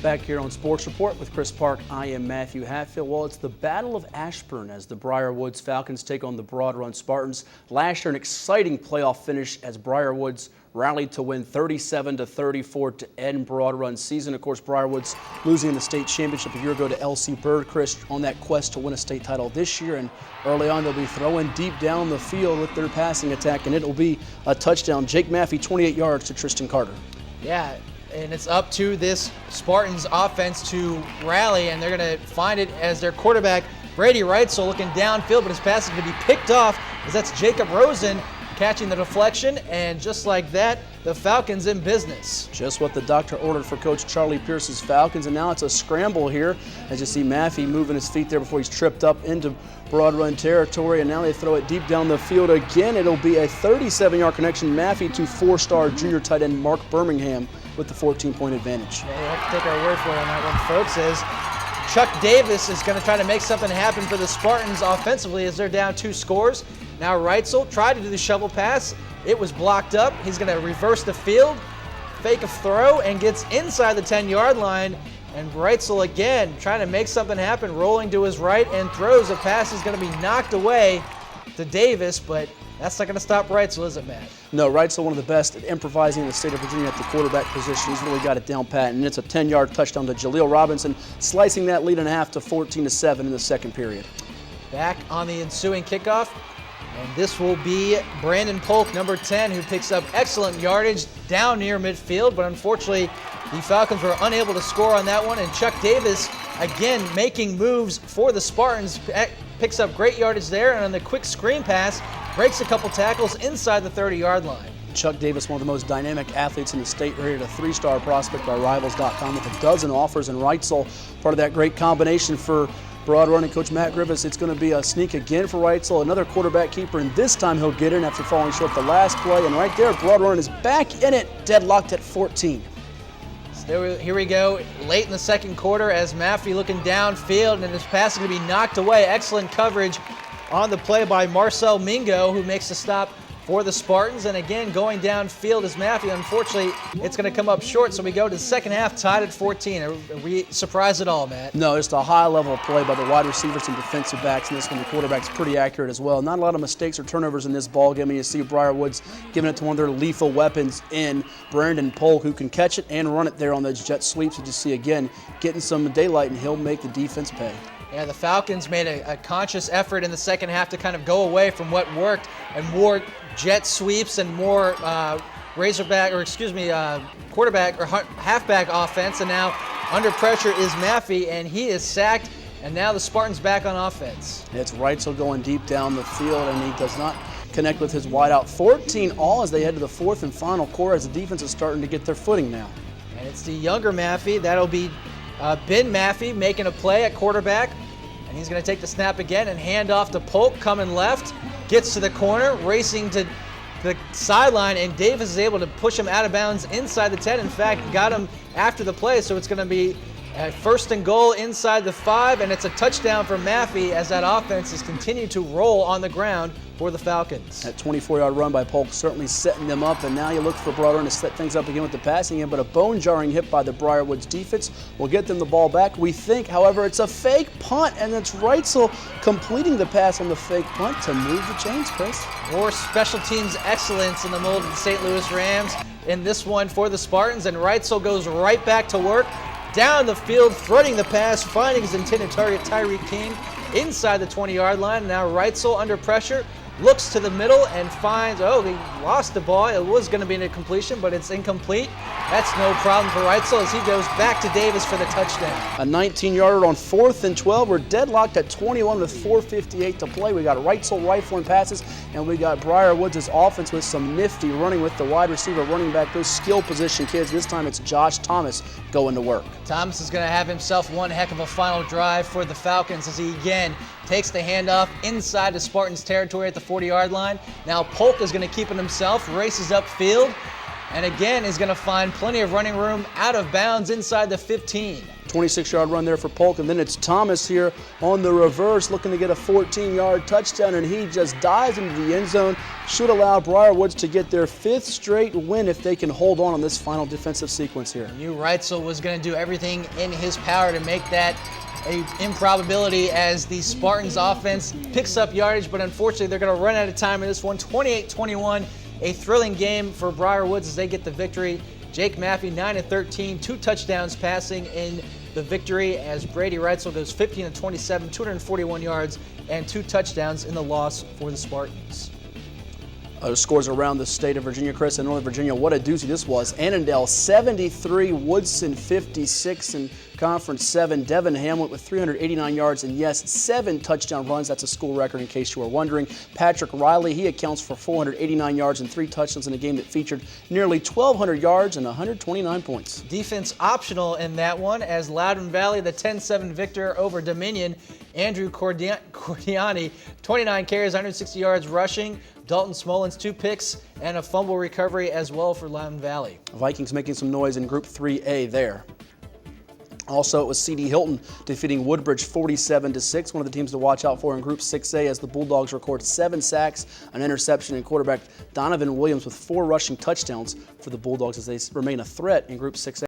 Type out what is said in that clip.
Back here on Sports Report with Chris Park, I am Matthew Hatfield. Well, it's the Battle of Ashburn as the Briar Woods Falcons take on the Broad Run Spartans. Last year, an exciting playoff finish as Briar Woods rallied to win 37-34 to end Broad Run's season. Of course, Briar Woods losing in the state championship a year ago to LC Bird. Chris, on that quest to win a state title this year, and early on they'll be throwing deep down the field with their passing attack, and it'll be a touchdown. Jake Maffey, 28 yards to Tristan Carter. Yeah, and it's up to this Spartans offense to rally, and they're going to find it as their quarterback, Brady Reitzel, looking downfield, but his pass is going to be picked off as that's Jacob Rosen catching the deflection, and just like that, the Falcons in business. Just what the doctor ordered for Coach Charlie Pierce's Falcons, and now it's a scramble here as you see Maffey moving his feet there before he's tripped up into Broad Run territory, and now they throw it deep down the field again. It'll be a 37-yard connection, Maffey to four-star junior tight end Mark Birmingham with the 14-point advantage. Yeah, you have to take our word for it on that one, folks, as Chuck Davis is going to try to make something happen for the Spartans offensively as they're down 2 scores. Now Reitzel tried to do the shovel pass. It was blocked up. He's going to reverse the field, fake a throw, and gets inside the 10-yard line. And Reitzel again trying to make something happen, rolling to his right and throws. A pass is going to be knocked away to Davis, but that's not going to stop Reitzel, is it, Matt? No, Reitzel, one of the best at improvising in the state of Virginia at the quarterback position. He's really got it down pat, and it's a 10-yard touchdown to Jaleel Robinson, slicing that lead in half to 14-7 in the second period. Back on the ensuing kickoff, and this will be Brandon Polk, number 10, who picks up excellent yardage down near midfield, but unfortunately the Falcons were unable to score on that one, and Chuck Davis, again, making moves for the Spartans, picks up great yardage there, and on the quick screen pass, breaks a couple tackles inside the 30-yard line. Chuck Davis, one of the most dynamic athletes in the state, rated a 3-star prospect by Rivals.com with a dozen offers, and Reitzel, part of that great combination for Broad Run and Coach Matt Griffiths. It's going to be a sneak again for Reitzel, another quarterback keeper, and this time he'll get in after falling short the last play, and right there, Broad Run is back in it, deadlocked at 14. Here we go, late in the second quarter as Maffey looking downfield, and his pass is going to be knocked away. Excellent coverage on the play by Marcel Mingo, who makes the stop for the Spartans. And again, going downfield is Maffey. Unfortunately, it's going to come up short, so we go to the second half tied at 14. Are we surprised at all, Matt? No, just a high-level play by the wide receivers and defensive backs, and this one the quarterback's pretty accurate as well. Not a lot of mistakes or turnovers in this ball game, and you see Briar Woods giving it to one of their lethal weapons in Brandon Polk, who can catch it and run it there on those jet sweeps. You just see, again, getting some daylight, and he'll make the defense pay. Yeah, the Falcons made a conscious effort in the second half to kind of go away from what worked and more jet sweeps and more quarterback or halfback offense. And now under pressure is Maffey, and he is sacked. And now the Spartans back on offense. It's Reitzel going deep down the field, and he does not connect with his wideout. 14 all as they head to the fourth and final quarter as the defense is starting to get their footing now. And it's the younger Maffey. That'll be Ben Maffey making a play at quarterback. And he's going to take the snap again and hand off to Polk, coming left, gets to the corner, racing to the sideline, and Davis is able to push him out of bounds inside the 10. In fact, got him after the play, so it's going to be a 1st and goal inside the 5, and it's a touchdown for Maffey as that offense has continued to roll on the ground for the Falcons. That 24-yard run by Polk certainly setting them up, and now you look for Broad Run to set things up again with the passing game, but a bone-jarring hit by the Briar Woods defense will get them the ball back. We think, however, it's a fake punt, and it's Reitzel completing the pass on the fake punt to move the chains, Chris. More special teams excellence in the mold of the St. Louis Rams in this one for the Spartans, and Reitzel goes right back to work. Down the field, threading the pass, finding his intended target, Tyreek King, inside the 20-yard line. Now Reitzel under pressure, looks to the middle and finds, he lost the ball. It was going to be an incompletion, but it's incomplete. That's no problem for Reitzel as he goes back to Davis for the touchdown. A 19-yarder on 4th and 12. We're deadlocked at 21 with 4:58 to play. We got Reitzel rifling passes, and we got Briar Woods' offense with some nifty running with the wide receiver, running back, those skill position kids. This time it's Josh Thomas going to work. Thomas is going to have himself one heck of a final drive for the Falcons as he again takes the handoff inside the Spartans' territory at the 40-yard line. Now Polk is going to keep it himself, races upfield, and again is going to find plenty of running room out of bounds inside the 15. 26-yard run there for Polk, and then it's Thomas here on the reverse looking to get a 14-yard touchdown, and he just dives into the end zone. Should allow Briar Woods to get their 5th straight win if they can hold on this final defensive sequence here. I knew Reitzel was going to do everything in his power to make that a improbability as the Spartans offense picks up yardage, but unfortunately they're going to run out of time in this one. 28-21, a thrilling game for Briar Woods as they get the victory. Jake Maffey, 9-13, 2 touchdowns passing in the victory as Brady Reitzel goes 15-27, 241 yards, and 2 touchdowns in the loss for the Spartans. Other scores around the state of Virginia, Chris, and Northern Virginia. What a doozy this was. Annandale 73, Woodson 56 in Conference 7. Devin Hamlet with 389 yards and, yes, 7 touchdown runs. That's a school record in case you were wondering. Patrick Riley, he accounts for 489 yards and 3 touchdowns in a game that featured nearly 1,200 yards and 129 points. Defense optional in that one as Loudoun Valley, the 10-7 victor over Dominion. Andrew Cordiani, 29 carries, 160 yards rushing. Dalton Smolens, 2 picks and a fumble recovery as well for Loudoun Valley. Vikings making some noise in Group 3A there. Also, it was C.D. Hilton defeating Woodbridge 47-6, one of the teams to watch out for in Group 6A as the Bulldogs record 7 sacks, an interception, and quarterback Donovan Williams with 4 rushing touchdowns for the Bulldogs as they remain a threat in Group 6A.